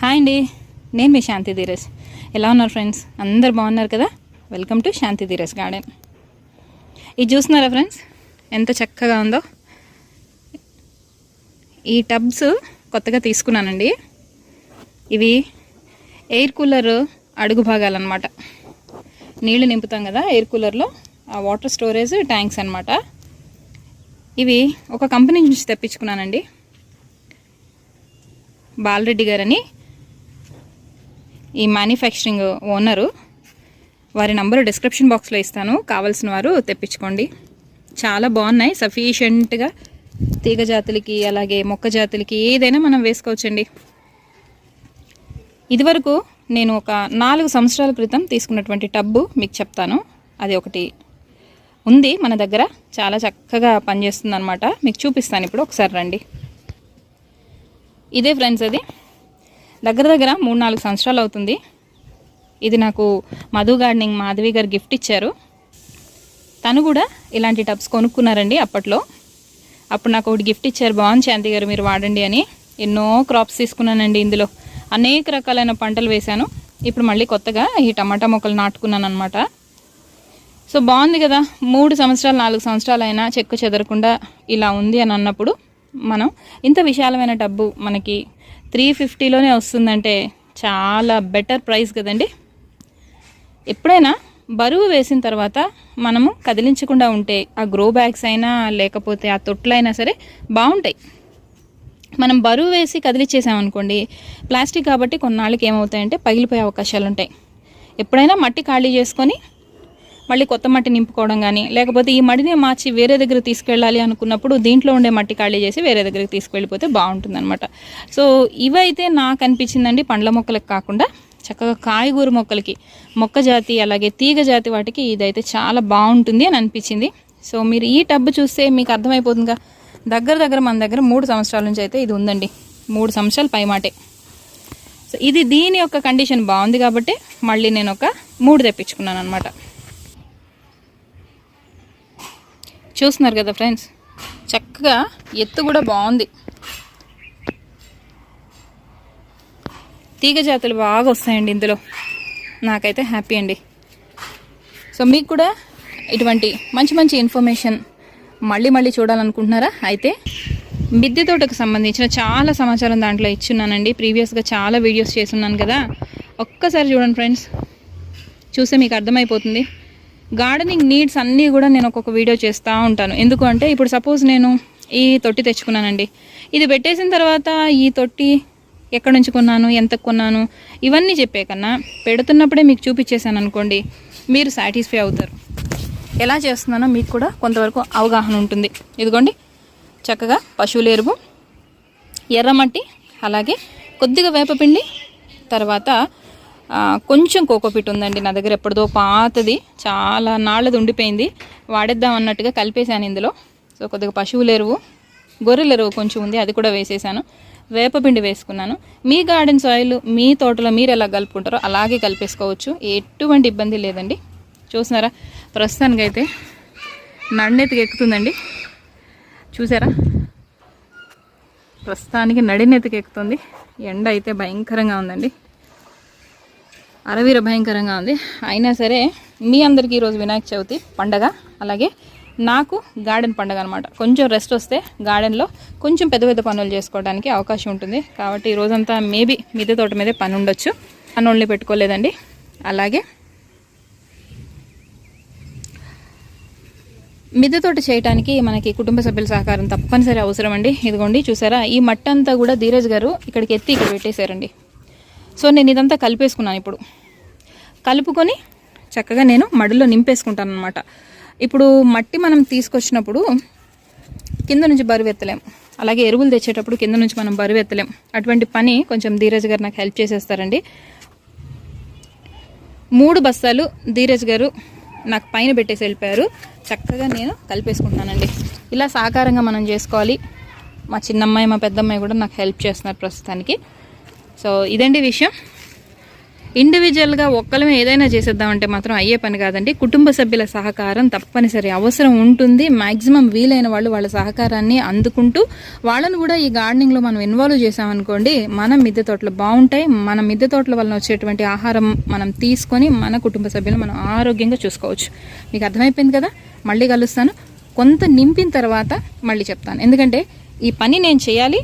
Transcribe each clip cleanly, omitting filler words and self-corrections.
Hi అండి, నేను మీ శాంతి ధీరజ్. ఎలా ఉన్నారు ఫ్రెండ్స్? అందరు బాగున్నారు కదా? Welcome to Shanti Dheeraj garden. ఇది చూస్తున్నారా ఫ్రెండ్స్, ఎంత చక్కగా ఉందో. ఈ టబ్స్ కొత్తగా తీసుకున్నానండి. ఇవి ఎయిర్ కూలర్ అడుగు భాగాలన్నమాట. నీళ్లు నింపుతాం కదా ఎయిర్ కూలర్లో, ఆ వాటర్ స్టోరేజ్ ట్యాంక్స్ అన్నమాట. ఇవి ఒక కంపెనీ నుంచి తెప్పించుకున్నానండి. బాలరెడ్డి గారని ఈ మ్యానుఫ్యాక్చరింగ్ ఓనరు. వారి నంబరు డిస్క్రిప్షన్ బాక్స్లో ఇస్తాను, కావాల్సిన వారు తెప్పించుకోండి. చాలా బాగున్నాయి, సఫిషియెంట్గా తీగ జాతులకి అలాగే మొక్క జాతులకి ఏదైనా మనం వేసుకోవచ్చండి. ఇదివరకు నేను ఒక 4 సంవత్సరాల క్రితం తీసుకున్నటువంటి టబ్బు మీకు చెప్తాను. అది ఒకటి ఉంది మన దగ్గర, చాలా చక్కగా పనిచేస్తుంది అనమాట. మీకు చూపిస్తాను ఇప్పుడు, ఒకసారి రండి. ఇదే ఫ్రెండ్స్, అది దగ్గర 3-4 సంవత్సరాలు అవుతుంది. ఇది నాకు మధు గార్డెనింగ్ మాధవి గారు గిఫ్ట్ ఇచ్చారు. తను కూడా ఇలాంటి టబ్స్ కొనుక్కున్నారండి అప్పట్లో. అప్పుడు నాకు ఒకటి గిఫ్ట్ ఇచ్చారు, బాగుంది శాంతి గారు మీరు వాడండి అని. ఎన్నో క్రాప్స్ తీసుకున్నానండి, ఇందులో అనేక రకాలైన పంటలు వేశాను. ఇప్పుడు మళ్ళీ కొత్తగా ఈ టమాటా మొక్కలు నాటుకున్నాను అనమాట. సో బాగుంది కదా, 3 సంవత్సరాలు 4 సంవత్సరాలు అయినా చెక్కు చెదరకుండా ఇలా ఉంది అని అన్నప్పుడు, మనం ఇంత విశాలమైన టబ్బు మనకి 350లోనే వస్తుందంటే చాలా బెటర్ ప్రైస్ కదండి. ఎప్పుడైనా బరువు వేసిన తర్వాత మనము కదిలించకుండా ఉంటే, ఆ గ్రో బ్యాగ్స్ అయినా లేకపోతే ఆ తొట్లైనా సరే బాగుంటాయి. మనం బరువు వేసి కదిలిచ్చేసామనుకోండి, ప్లాస్టిక్ కాబట్టి కొన్నాళ్ళకి ఏమవుతాయంటే పగిలిపోయే అవకాశాలు ఉంటాయి. ఎప్పుడైనా మట్టి ఖాళీ చేసుకొని మళ్ళీ కొత్త మట్టి నింపుకోవడం కానీ, లేకపోతే ఈ మడిని మార్చి వేరే దగ్గర తీసుకెళ్ళాలి అనుకున్నప్పుడు దీంట్లో ఉండే మట్టి ఖాళీ చేసి వేరే దగ్గరికి తీసుకెళ్ళిపోతే బాగుంటుంది అనమాట. సో ఇవైతే నాకు అనిపించిందండి, పండ్ల మొక్కలకు కాకుండా చక్కగా కాయగూర మొక్కలకి, మొక్క జాతి అలాగే తీగ జాతి వాటికి ఇదైతే చాలా బాగుంటుంది అని అనిపించింది. సో మీరు ఈ టబ్ చూస్తే మీకు అర్థమైపోతుందిగా. దగ్గర మన దగ్గర 3 సంవత్సరాల నుంచి అయితే ఇది ఉందండి. 3 సంవత్సరాలు పైమాటే. సో ఇది దీని యొక్క కండిషన్ బాగుంది కాబట్టి మళ్ళీ నేను ఒక 3 తెప్పించుకున్నాను అనమాట. చూస్తున్నారు కదా ఫ్రెండ్స్, చక్కగా ఎత్తు కూడా బాగుంది. తీగ జాతులు బాగా వస్తాయండి ఇందులో. నాకైతే హ్యాపీ అండి. సో మీకు కూడా ఇటువంటి మంచి ఇన్ఫర్మేషన్ మళ్ళీ చూడాలనుకుంటున్నారా? అయితే మిద్దె తోటకు సంబంధించిన చాలా సమాచారం దాంట్లో ఇచ్చున్నానండి. ప్రీవియస్గా చాలా వీడియోస్ చేస్తున్నాను కదా, ఒక్కసారి చూడండి ఫ్రెండ్స్, చూస్తే మీకు అర్థమైపోతుంది. గార్డెనింగ్ నీడ్స్ అన్నీ కూడా నేను ఒక్కొక్క వీడియో చేస్తూ ఉంటాను. ఎందుకు అంటే, ఇప్పుడు సపోజ్ నేను ఈ తొట్టి తెచ్చుకున్నానండి, ఇది పెట్టేసిన తర్వాత ఈ తొట్టి ఎక్కడి నుంచి కొన్నాను, ఎంత కొన్నాను, ఇవన్నీ చెప్పే కన్నా పెడుతున్నప్పుడే మీకు చూపించేశాను అనుకోండి, మీరు సాటిస్ఫై అవుతారు. ఎలా చేస్తున్నానో మీకు కూడా కొంతవరకు అవగాహన ఉంటుంది. ఇదిగోండి, చక్కగా పశువుల ఎరువు, ఎర్రమట్టి, అలాగే కొద్దిగా వేపపిండి, తర్వాత కొంచెం కోకోపిట్ ఉందండి నా దగ్గర, ఎప్పటిదో పాతది, చాలా నాళ్ళది ఉండిపోయింది, వాడేద్దాం అన్నట్టుగా కలిపేశాను ఇందులో. సో కొద్దిగా పశువుల ఎరువు, గొర్రెల ఎరువు కొంచెం ఉంది, అది కూడా వేసేసాను. వేపపిండి వేసుకున్నాను. మీ గార్డెన్ సాయిల్ మీ తోటలో మీరు ఎలా కలుపుకుంటారో అలాగే కలిపేసుకోవచ్చు, ఎటువంటి ఇబ్బంది లేదండి. చూసారా, ప్రస్తుతానికైతే నడినెత్తికి ఎక్కుతుందండి. చూసారా, ప్రస్తుతానికి నడినెత్తికి ఎక్కుతుంది. ఎండ అయితే భయంకరంగా ఉందండి, అరవీర భయంకరంగా ఉంది. అయినా సరే మీ అందరికీ ఈరోజు వినాయక చవితి పండగ, అలాగే నాకు గార్డెన్ పండగ అనమాట. కొంచెం రెస్ట్ వస్తే గార్డెన్లో కొంచెం పెద్ద పనులు చేసుకోవడానికి అవకాశం ఉంటుంది. కాబట్టి ఈ రోజంతా మేబీ మిద్దె తోట మీదే పని ఉండొచ్చు. పనుల్ని పెట్టుకోలేదండి. అలాగే మిద్దె తోట చేయడానికి మనకి కుటుంబ సభ్యుల సహకారం తప్పనిసరి అవసరం అండి. ఇదిగోండి చూసారా, ఈ మట్టి అంతా కూడా ధీరజ్ గారు ఇక్కడికి ఎత్తి ఇక్కడ పెట్టేశారండి. సో నేను ఇదంతా కలిపేసుకున్నాను. ఇప్పుడు కలుపుకొని చక్కగా నేను మడిలో నింపేసుకుంటాను అనమాట. ఇప్పుడు మట్టి మనం తీసుకొచ్చినప్పుడు కింద నుంచి బరువు ఎత్తలేం, అలాగే ఎరువులు తెచ్చేటప్పుడు కింద నుంచి మనం బరువు ఎత్తలేం. అటువంటి పని కొంచెం ధీరజ్ గారు నాకు హెల్ప్ చేసేస్తారండి. 3 బస్తాలు ధీరజ్ గారు నాకు పైన పెట్టేసి వెళ్ళిపోయారు. చక్కగా నేను కలిపేసుకుంటున్నానండి. ఇలా సహకారంగా మనం చేసుకోవాలి. మా చిన్నమ్మాయి మా పెద్దమ్మాయి కూడా నాకు హెల్ప్ చేస్తున్నారు ప్రస్తుతానికి. సో ఇదండి విషయం. ఇండివిజువల్గా ఒక్కలమే ఏదైనా చేసేద్దామంటే మాత్రం అయ్యే పని కాదండి. కుటుంబ సభ్యుల సహకారం తప్పనిసరి అవసరం ఉంటుంది. మ్యాక్సిమం వీలైన వాళ్ళు వాళ్ళ సహకారాన్ని అందుకుంటూ వాళ్ళను కూడా ఈ గార్డెనింగ్లో మనం ఇన్వాల్వ్ చేసామనుకోండి, మన మిద్దె తోటలు బాగుంటాయి. మన మిద్దె తోటల వలన వచ్చేటువంటి ఆహారం మనం తీసుకొని మన కుటుంబ సభ్యులు మనం ఆరోగ్యంగా చూసుకోవచ్చు. మీకు అర్థమైపోయింది కదా. మళ్ళీ కలుస్తాను. కొంత నింపిన తర్వాత మళ్ళీ చెప్తాను, ఎందుకంటే ఈ పని నేను చేయాలి,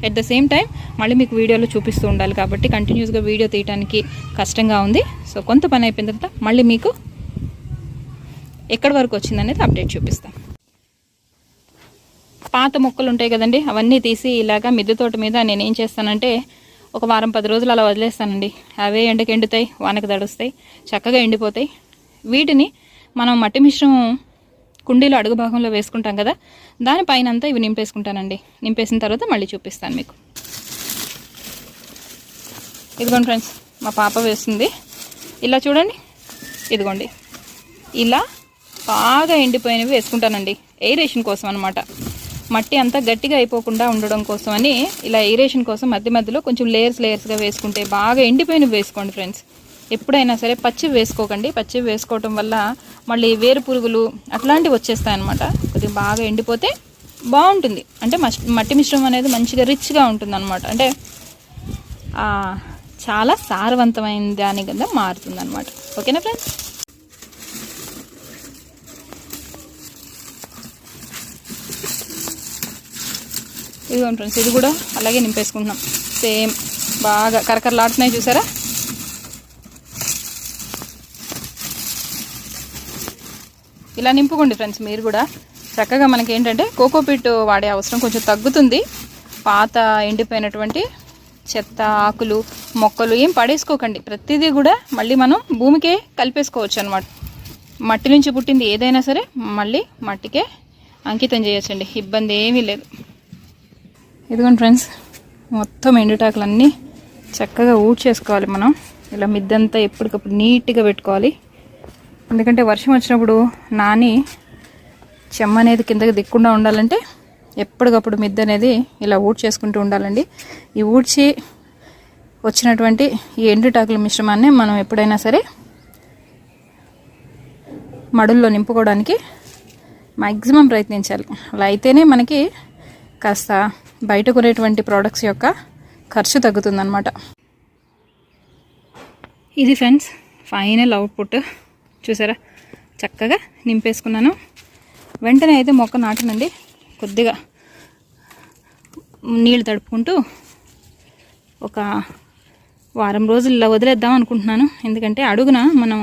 ఎట్ ద సేమ్ టైం మళ్ళీ మీకు వీడియోలో చూపిస్తూ ఉండాలి కాబట్టి కంటిన్యూస్గా వీడియో తీయడానికి కష్టంగా ఉంది. సో కొంత పని అయిపోయిన తర్వాత మళ్ళీ మీకు ఎక్కడి వరకు వచ్చిందనేది అప్డేట్ చూపిస్తాను. పాత మొక్కలు ఉంటాయి కదండి, అవన్నీ తీసి ఇలాగా మిద్దె తోట మీద నేను ఏం చేస్తానంటే ఒక వారం 10 రోజులు అలా వదిలేస్తానండి. అవే ఎండకి ఎండుతాయి, వానకు తడుస్తాయి, చక్కగా ఎండిపోతాయి. వీటిని మనం మట్టి మిశ్రమం కుండీలో అడుగు భాగంలో వేసుకుంటాం కదా, దానిపైన అంతా ఇవి నింపేసుకుంటానండి. నింపేసిన తర్వాత మళ్ళీ చూపిస్తాను మీకు. ఇదిగోండి ఫ్రెండ్స్, మా పాప వేస్తుంది. ఇలా చూడండి, ఇదిగోండి ఇలా బాగా ఎండిపోయినవి వేసుకుంటానండి. ఎయిరేషన్ కోసం అనమాట. మట్టి అంతా గట్టిగా అయిపోకుండా ఉండడం కోసం అని ఇలా ఎయిరేషన్ కోసం మధ్య మధ్యలో కొంచెం లేయర్స్గా వేసుకుంటే బాగా ఎండిపోయినవి వేసుకోండి ఫ్రెండ్స్. ఎప్పుడైనా సరే పచ్చివి వేసుకోకండి. పచ్చివి వేసుకోవటం వల్ల మళ్ళీ వేరు పురుగులు అట్లాంటివి వచ్చేస్తాయి అన్నమాట. కొద్దిగా బాగా ఎండిపోతే బాగుంటుంది. అంటే మట్టి మిశ్రమం అనేది మంచిగా రిచ్గా ఉంటుంది అనమాట. అంటే చాలా సారవంతమైన దాని కింద మారుతుంది అనమాట. ఓకేనా ఫ్రెండ్స్? ఇదిగోండి ఫ్రెండ్స్, ఇది కూడా అలాగే నింపేసుకుంటున్నాం. సేమ్ బాగా కరకరలాడుతున్నాయి చూసారా. ఇలా నింపుకోండి ఫ్రెండ్స్. మీరు కూడా చక్కగా మనకి ఏంటంటే కోకోపీట్ వాడే అవసరం కొంచెం తగ్గుతుంది. పాత ఎండిపోయినటువంటి చెత్త ఆకులు మొక్కలు ఏం పడేసుకోకండి. ప్రతిదీ కూడా మళ్ళీ మనం భూమికే కలిపేసుకోవచ్చు అనమాట. మట్టి నుంచి పుట్టింది ఏదైనా సరే మళ్ళీ మట్టికే అంకితం చేయొచ్చండి, ఇబ్బంది ఏమీ లేదు. ఇదిగోండి ఫ్రెండ్స్, మొత్తం ఎండుటాకులన్నీ చక్కగా ఊడ్చేసుకోవాలి మనం. ఇలా మిద్దంతా ఎప్పటికప్పుడు నీట్గా పెట్టుకోవాలి. ఎందుకంటే వర్షం వచ్చినప్పుడు నాని చెమ్మ అనేది కిందకి దిక్కుండా ఉండాలంటే ఎప్పటికప్పుడు మిద్ద అనేది ఇలా ఊడ్చేసుకుంటూ ఉండాలండి. ఈ ఊడ్చి వచ్చినటువంటి ఈ ఎండుటాకుల మిశ్రమాన్ని మనం ఎప్పుడైనా సరే మడుల్లో నింపుకోవడానికి మ్యాక్సిమం ప్రయత్నించాలి. అలా అయితేనే మనకి కాస్త బయట కొనేటువంటి ప్రోడక్ట్స్ యొక్క ఖర్చు తగ్గుతుందన్నమాట. ఇది ఫ్రెండ్స్ ఫైనల్ అవుట్పుట్. చూసారా, చక్కగా నింపేసుకున్నాను. వెంటనే అయితే మొక్క నాటనండి. కొద్దిగా నీళ్ళు తడుపుకుంటూ ఒక వారం రోజులు ఇలా వదిలేద్దాం అనుకుంటున్నాను. ఎందుకంటే అడుగున మనం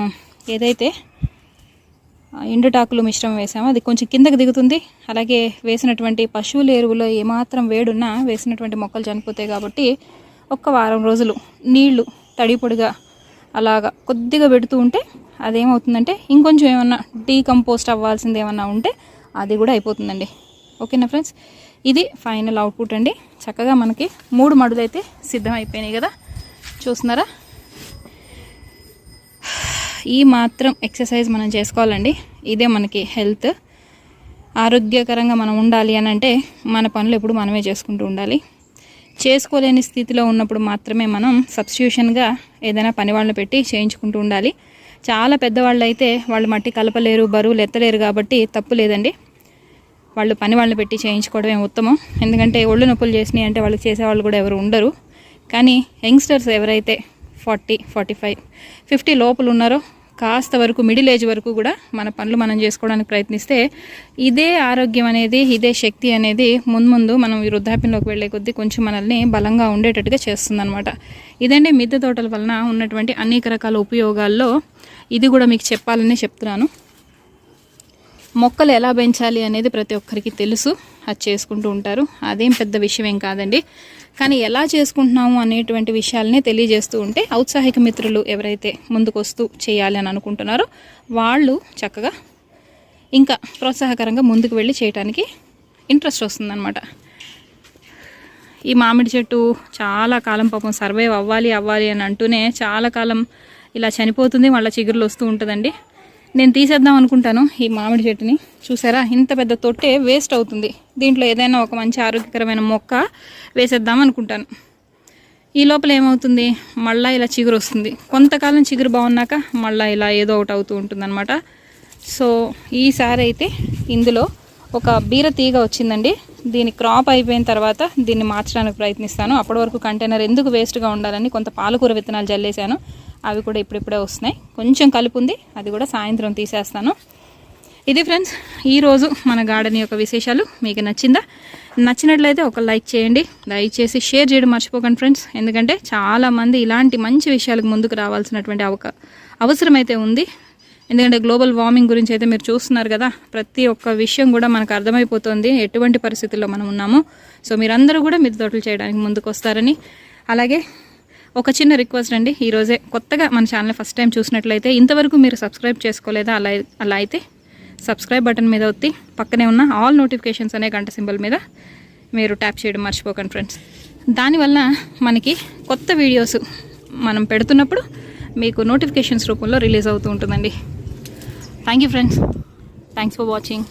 ఏదైతే ఎండుటాకులు మిశ్రమం వేసామో అది కొంచెం కిందకి దిగుతుంది. అలాగే వేసినటువంటి పశువుల ఎరువులో ఏమాత్రం వేడున్నా వేసినటువంటి మొక్కలు చనిపోతాయి. కాబట్టి ఒక్క వారం రోజులు నీళ్లు తడిపొడిగా అలాగా కొద్దిగా పెడుతూ ఉంటే అదేమవుతుందంటే ఇంకొంచెం ఏమన్నా డీకంపోస్ట్ అవ్వాల్సింది ఏమన్నా ఉంటే అది కూడా అయిపోతుందండి. ఓకేనా ఫ్రెండ్స్, ఇది ఫైనల్ అవుట్పుట్ అండి. చక్కగా మనకి 3 మడులు అయితే సిద్ధం అయిపోయినాయి కదా, చూస్తున్నారా. ఈ మాత్రం ఎక్సర్సైజ్ మనం చేసుకోవాలండి. ఇదే మనకి హెల్త్. ఆరోగ్యకరంగా మనం ఉండాలి అని అంటే మన పనులు ఎప్పుడు మనమే చేసుకుంటూ ఉండాలి. చేసుకోలేని స్థితిలో ఉన్నప్పుడు మాత్రమే మనం సబ్స్టిట్యూషన్గా ఏదైనా పని వాళ్ళని పెట్టి చేయించుకుంటూ ఉండాలి. చాలా పెద్దవాళ్ళు అయితే వాళ్ళు మట్టి కలపలేరు, బరువులు ఎత్తలేరు కాబట్టి తప్పు లేదండి. వాళ్ళు పని వాళ్ళని పెట్టి చేయించుకోవడమే ఉత్తమం. ఎందుకంటే ఒళ్ళు నొప్పులు చేసినాయి అంటే వాళ్ళకి చేసేవాళ్ళు కూడా ఎవరు ఉండరు. కానీ యంగ్స్టర్స్ ఎవరైతే 40, 45, 50 లోపల ఉన్నారో కాస్త వరకు మిడిల్ ఏజ్ వరకు కూడా మన పనులు మనం చేసుకోవడానికి ప్రయత్నిస్తే ఇదే ఆరోగ్యం అనేది, ఇదే శక్తి అనేది ముందు మనం ఈ వృద్ధాప్యంలోకి వెళ్ళే కొద్దీ కొంచెం మనల్ని బలంగా ఉండేటట్టుగా చేస్తుందన్నమాట. ఇదండి మిద్దె తోటల వలన ఉన్నటువంటి అనేక రకాల ఉపయోగాల్లో ఇది కూడా మీకు చెప్పాలని చెప్తున్నాను. మొక్కలు ఎలా పెంచాలి అనేది ప్రతి ఒక్కరికి తెలుసు, అది చేసుకుంటూ ఉంటారు. అదేం పెద్ద విషయం ఏం కాదండి. కానీ ఎలా చేసుకుంటున్నాము అనేటువంటి విషయాలనే తెలియజేస్తూ ఉంటే ఔత్సాహిక మిత్రులు ఎవరైతే ముందుకు వస్తూ చేయాలి అని అనుకుంటున్నారో వాళ్ళు చక్కగా ఇంకా ప్రోత్సాహకరంగా ముందుకు వెళ్ళి చేయడానికి ఇంట్రెస్ట్ వస్తుందన్నమాట. ఈ మామిడి చెట్టు చాలా కాలం పాపం సర్వైవ్ అవ్వాలి అని అంటూనే చాలా కాలం ఇలా చనిపోతుంది, మళ్ళీ చిగురులు వస్తూ ఉంటుందండి. నేను తీసేద్దాం అనుకుంటాను ఈ మామిడి చెట్టుని. చూసారా, ఇంత పెద్ద తొట్టే వేస్ట్ అవుతుంది. దీంట్లో ఏదైనా ఒక మంచి ఆరోగ్యకరమైన మొక్క వేసేద్దాం అనుకుంటాను. ఈ లోపల ఏమవుతుంది, మళ్ళీ ఇలా చిగురు వస్తుంది. కొంతకాలం చిగురు బాగున్నాక మళ్ళీ ఇలా ఏదో ఒకటి అవుతూ ఉంటుందన్నమాట. సో ఈసారి అయితే ఇందులో ఒక బీర తీగ వచ్చిందండి. దీని క్రాప్ అయిపోయిన తర్వాత దీన్ని మార్చడానికి ప్రయత్నిస్తాను. అప్పటి వరకు కంటైనర్ ఎందుకు వేస్ట్గా ఉండాలని కొంత పాలకూర విత్తనాలు జల్లేశాను. అవి కూడా ఇప్పుడిప్పుడే వస్తున్నాయి. కొంచెం కలుపు ఉంది, అది కూడా సాయంత్రం తీసేస్తాను. ఇది ఫ్రెండ్స్ ఈరోజు మన గార్డెన్ యొక్క విశేషాలు. మీకు నచ్చిందా? నచ్చినట్లయితే ఒక లైక్ చేయండి, దయచేసి షేర్ చేయడం మర్చిపోకండి ఫ్రెండ్స్. ఎందుకంటే చాలామంది ఇలాంటి మంచి విషయాలకు ముందుకు రావాల్సినటువంటి అవసరం అయితే ఉంది. ఎందుకంటే గ్లోబల్ వార్మింగ్ గురించి అయితే మీరు చూస్తున్నారు కదా, ప్రతి ఒక్క విషయం కూడా మనకు అర్థమైపోతుంది ఎటువంటి పరిస్థితుల్లో మనం ఉన్నాము. సో మీరందరూ కూడా మిద్దె తోటలు చేయడానికి ముందుకు వస్తారని. అలాగే ఒక చిన్న రిక్వెస్ట్ అండి, ఈరోజే కొత్తగా మన ఛానల్ ఫస్ట్ టైం చూసినట్లయితే ఇంతవరకు మీరు సబ్స్క్రైబ్ చేసుకోలేదా, అలా అయితే సబ్స్క్రైబ్ బటన్ మీద ఒత్తి పక్కనే ఉన్న ఆల్ నోటిఫికేషన్స్ అనే గంట సింబల్ మీద మీరు ట్యాప్ చేయడం మర్చిపోకండి ఫ్రెండ్స్. దానివల్ల మనకి కొత్త వీడియోస్ మనం పెడుతున్నప్పుడు మీకు నోటిఫికేషన్స్ రూపంలో రిలీజ్ అవుతూ ఉంటుందండి. Thank you friends, thanks for watching.